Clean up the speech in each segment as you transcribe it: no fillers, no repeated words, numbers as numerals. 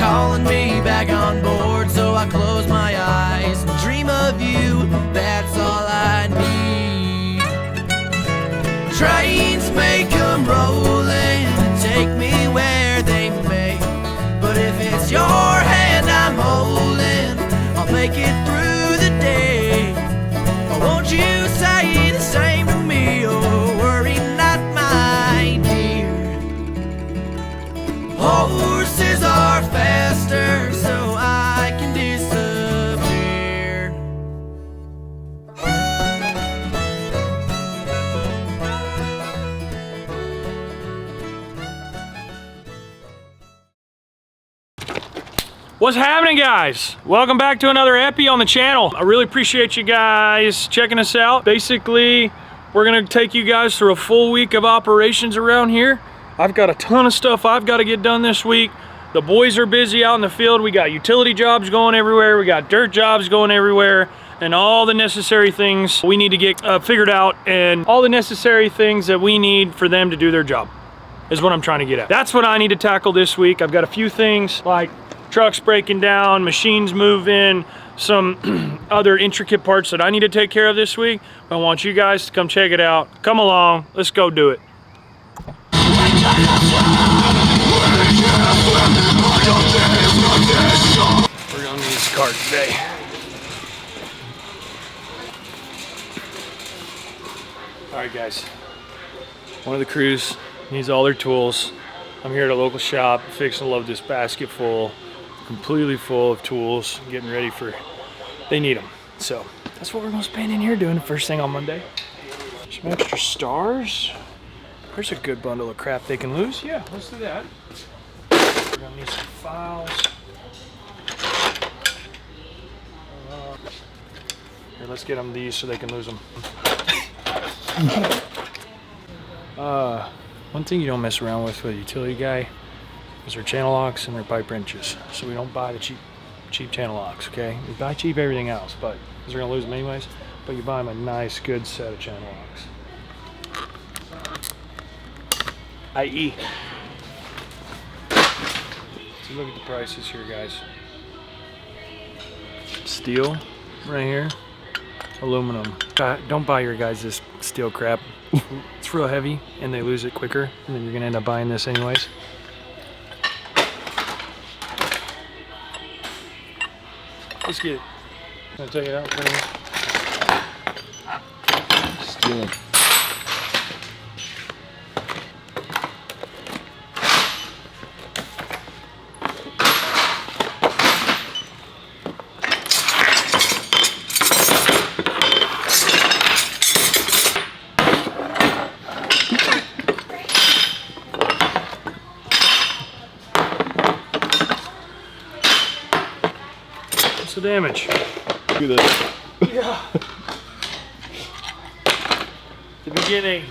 calling me back on board. So I close my eyes and dream of you, that's all I need. Trains may come rolling and take me where they may, but if it's your hand I'm holding, I'll make it through the day. Won't you say the same to me? Oh, worry not, my dear. Horses are faster, so I can disappear. What's happening, guys? Welcome back to another epi on the channel. I really appreciate you guys checking us out. Basically, we're gonna take you guys through a full week of operations around here. I've got a ton of stuff I've got to get done this week. The boys are busy out in the field. We got utility jobs going everywhere. We got dirt jobs going everywhere, and all the necessary things we need to get figured out, and all the necessary things that we need for them to do their job is what I'm trying to get at. That's what I need to tackle this week. I've got a few things like trucks breaking down, machines moving, some other intricate parts that I need to take care of this week. I want you guys to come check it out. Come along, let's go do it. We're gonna need this cart today. All right, guys. One of the crews needs all their tools. I'm here at a local shop, fixing to load this basket full, completely full of tools, getting ready for, they need them. So that's what we're gonna spend in here doing the first thing on Monday. Some extra stars. There's a good bundle of crap they can lose. Yeah, let's do that. We're gonna need some files. Here, let's get them these so they can lose them. One thing you don't mess around with a utility guy is their channel locks and their pipe wrenches. So we don't buy the cheap channel locks, okay? We buy cheap everything else, but because we're gonna lose them anyways, but you buy them a nice, good set of channel locks. I.e. So look at the prices here, guys. Steel, right here. Aluminum. Don't buy your guys this steel crap. It's real heavy and they lose it quicker, and then you're gonna end up buying this anyways. Let's get it. Can I take it out for you? Steel. What's the damage? Look at this. Yeah. The beginning.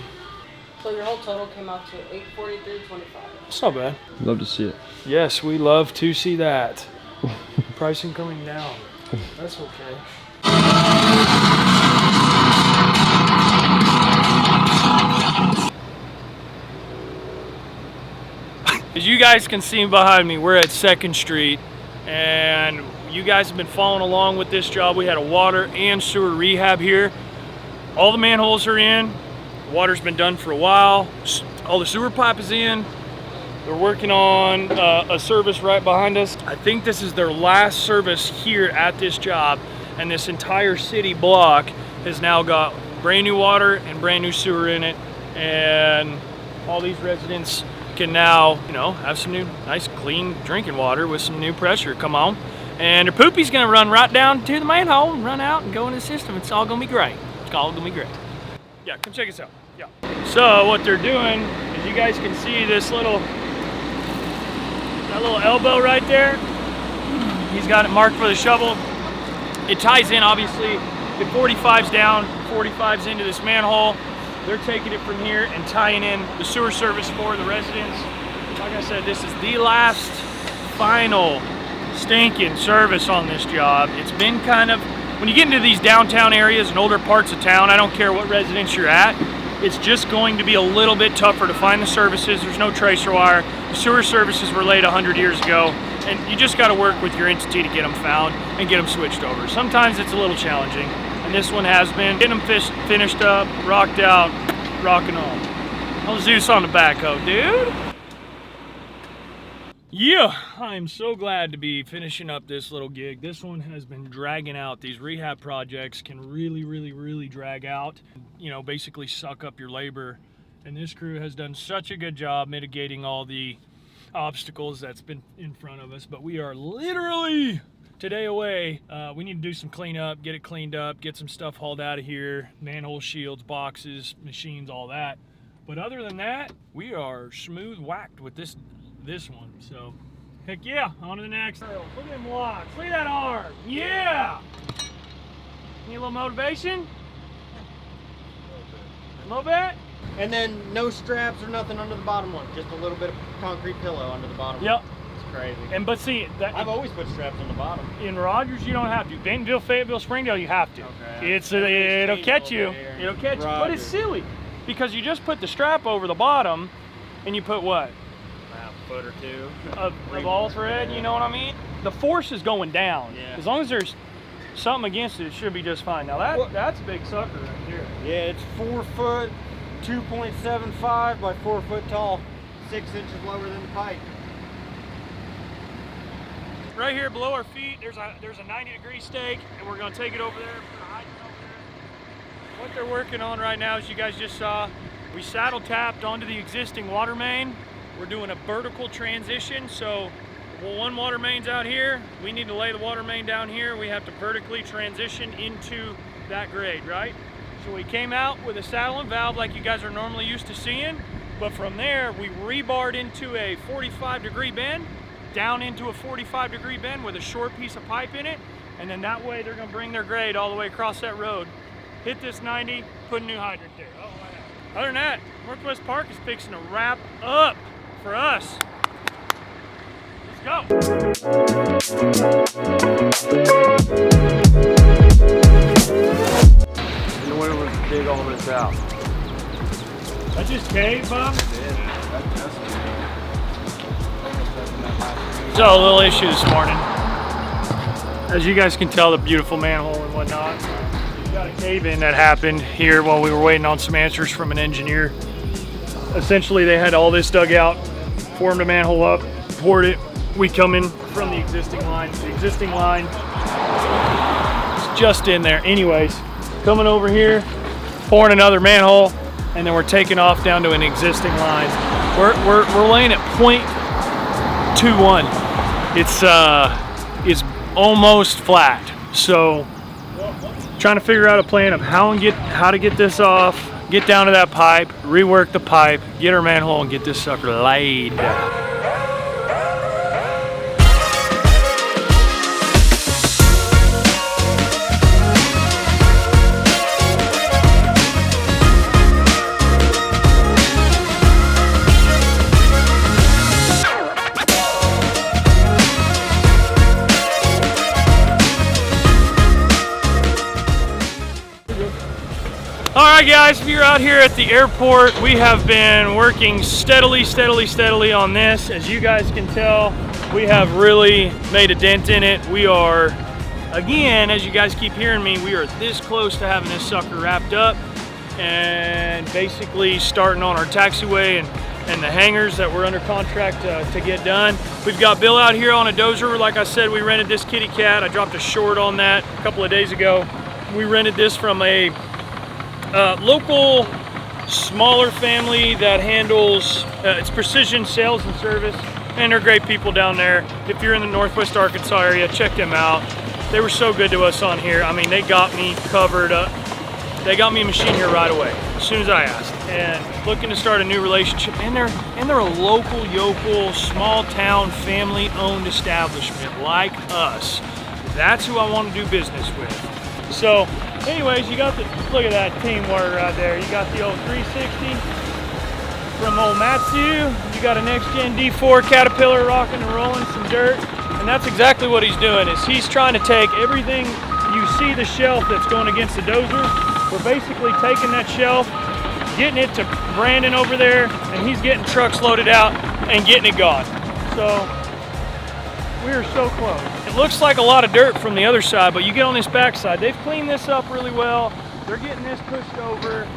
So your whole total came out to $843.25. It's not bad. Love to see it. Yes, we love to see that. Pricing coming down. That's okay. As you guys can see behind me, we're at 2nd Street, and you guys have been following along with this job. We had a water and sewer rehab here. All the manholes are in. The water's been done for a while. All the sewer pipe is in. They're working on a service right behind us. I think this is their last service here at this job, and this entire city block has now got brand new water and brand new sewer in it, and all these residents can now, you know, have some new nice clean drinking water with some new pressure come on, and their poopy's gonna run right down to the manhole and run out and go in the system. It's all gonna be great. It's all gonna be great. Yeah, come check us out. Yeah. So what they're doing is, you guys can see this little elbow right there. He's got it marked for the shovel. It ties in, obviously, the 45's down, 45's into this manhole. They're taking it from here and tying in the sewer service for the residents. Like I said, this is the last final stinking service on this job. It's been kind of, when you get into these downtown areas and older parts of town, I don't care what residence you're at, it's just going to be a little bit tougher to find the services. There's no tracer wire. The sewer services were laid 100 years ago. and you just got to work with your entity to get them found and get them switched over. Sometimes it's a little challenging, and this one has been. Getting them finished up, rocked out, rocking on. Oh, Zeus on the backhoe, dude. Yeah, I'm so glad to be finishing up this little gig. This one has been dragging out. These rehab projects can really drag out, you know, basically suck up your labor. And this crew has done such a good job mitigating all the obstacles that's been in front of us. But we are literally today away. We need to do some cleanup, get it cleaned up, get some stuff hauled out of here, manhole shields, boxes, machines, all that. But other than that, we are smooth whacked with this one. So heck yeah, on to the next. Look at them locks, look at that arm. Yeah, need a little motivation, a little bit. And then no straps or nothing under the bottom one, just a little bit of concrete pillow under the bottom. Yep. It's crazy. And but see that I've always put straps on the bottom. in Rogers you don't have to. Bentonville, Fayetteville, Springdale you have to. Okay. It'll catch you. It'll catch you. But it's silly because you just put the strap over the bottom and you put what? A foot or two of all thread, you know what I mean? The force is going down. Yeah. As long as there's something against it, it should be just fine. Now that's a big sucker right there. Yeah, it's 4 foot, 2.75 by 4 foot tall, 6 inches lower than the pipe. Right here below our feet, there's a 90-degree stake, and we're gonna take it over there, put a hydrant over there. What they're working on right now, as you guys just saw, we saddle tapped onto the existing water main. We're doing a vertical transition, so one water main's out here, we need to lay the water main down here, we have to vertically transition into that grade, right? So we came out with a saddle and valve like you guys are normally used to seeing, but from there we rebarred into a 45-degree bend, down into a 45-degree bend with a short piece of pipe in it, and then that way they're gonna bring their grade all the way across that road, hit this 90, put a new hydrant there. Oh, wow. Other than that, Northwest Park is fixing to wrap up for us. Let's go. And when was dig all this out? That's just cave, Bob? So a little issue this morning. As you guys can tell, the beautiful manhole and whatnot. We've got a cave-in that happened here while we were waiting on some answers from an engineer. Essentially, they had all this dug out, formed a manhole up, poured it. We come in from the existing line. The existing line is just in there. Anyways, coming over here, pouring another manhole, and then we're taking off down to an existing line. We're laying at 0.21. It's almost flat. So trying to figure out a plan of how to get this off, get down to that pipe, rework the pipe, get our manhole, and get this sucker laid. Alright guys, if you're out here at the airport, we have been working steadily on this. As you guys can tell, we have really made a dent in it. We are, again, as you guys keep hearing me, we are this close to having this sucker wrapped up and basically starting on our taxiway and the hangars that we're under contract to get done. We've got Bill out here on a dozer. Like I said, we rented this kitty cat. I dropped a short on that a couple of days ago. We rented this from a local smaller family that handles it's precision sales and service, and they're great people down there. If you're in the Northwest Arkansas area, check them out. They were so good to us on here. I mean, they got me covered up. They got me a machine here right away as soon as I asked, and looking to start a new relationship. And they're a local yokel, small town, family owned establishment like us. That's who I want to do business with. So anyways, you got look at that teamwork right there. You got the old 360 from old Matsu. You got a next gen D4 Caterpillar rocking and rolling some dirt. And that's exactly what he's doing, is he's trying to take everything. You see the shelf that's going against the dozer. We're basically taking that shelf, getting it to Brandon over there, and he's getting trucks loaded out and getting it gone. So We are so close. It looks like a lot of dirt from the other side, but you get on this back side. They've cleaned this up really well. They're getting this pushed over.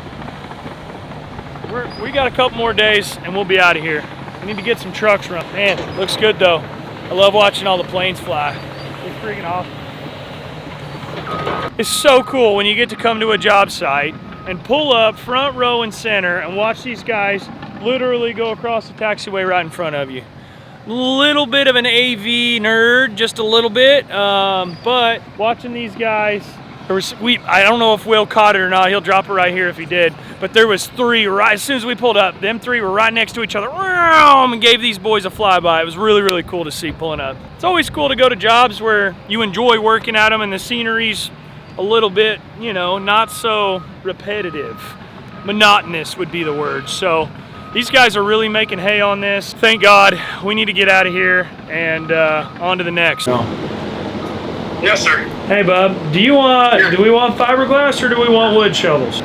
We got a couple more days and we'll be out of here. We need to get some trucks run. Man, looks good though. I love watching all the planes fly. It's freaking awesome. It's so cool when you get to come to a job site and pull up front row and center and watch these guys literally go across the taxiway right in front of you. Little bit of an AV nerd, just a little bit, but watching these guys, I don't know if Will caught it or not. He'll drop it right here if he did. But there was three right as soon as we pulled up. Them three were right next to each other and gave these boys a flyby. It was really, really cool to see pulling up. It's always cool to go to jobs where you enjoy working at them and the scenery's a little bit, you know, not so repetitive. Monotonous would be the word. So these guys are really making hay on this. Thank God. We need to get out of here and on to the next. Yes, sir. Hey, bub. Do we want fiberglass or do we want wood shovels?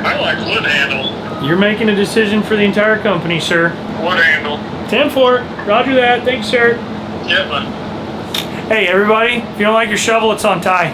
I like wood handle. You're making a decision for the entire company, sir. Wood handle. 10-4. Roger that. Thanks, sir. Yeah, bud. Hey, everybody. If you don't like your shovel, it's on tie.